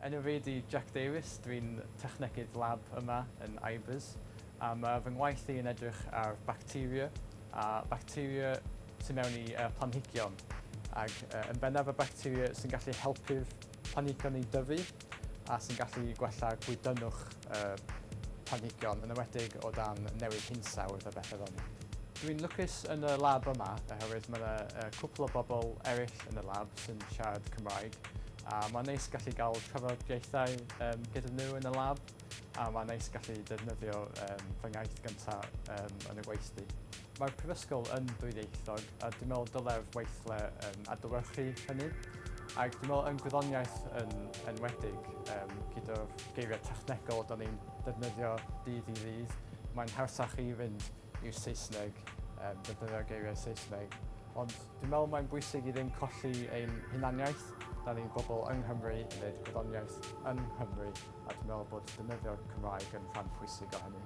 Enw fi di Jack Davies, dwi'n technegydd lab yma yn IBERS. Mae fy ngwaith i yn edrych ar bacteria, a bacteria sy'n mewn i planhigion. Ac yn bennaf y bacteria sy'n gallu helpu'r planhigion i dyfu a sy'n gallu gwella gwydynnwch planhigion, yn enwedig o dan newid hinsawdd a bethau fel ni. Dwi'n lwcus yn y lab yma oherwydd mae yna cwpl o bobl eraill yn y lab sy'n siarad Cymraeg. Mae'n neis gallu cael trafodaethau gyda nhw yn y lab, a mae'n neis gallu defnyddio fy ngaith gyntaf yn y gweithdy. Mae'r Prifysgol yn dwyieithrwydd, a dwi'n meddwl dylai'r weithle adlewyrchu hynny. Ac dwi'n meddwl yn gwyddoniaeth yn enwedig gyda'r geiriau technegol da ni'n defnyddio dydd i ddydd. Mae'n harsach i fynd i'r Saesneg, defnyddio geiriau Saesneg. Ond dwi'n meddwl mae'n bwysig i ddim colli ein hunaniaeth. Da ni'n bobl yng Nghymru yn gwneud gwyddoniaeth yng Nghymru, a dwi'n meddwl bod defnyddio'r Cymraeg yn rhan pwysig o hynny.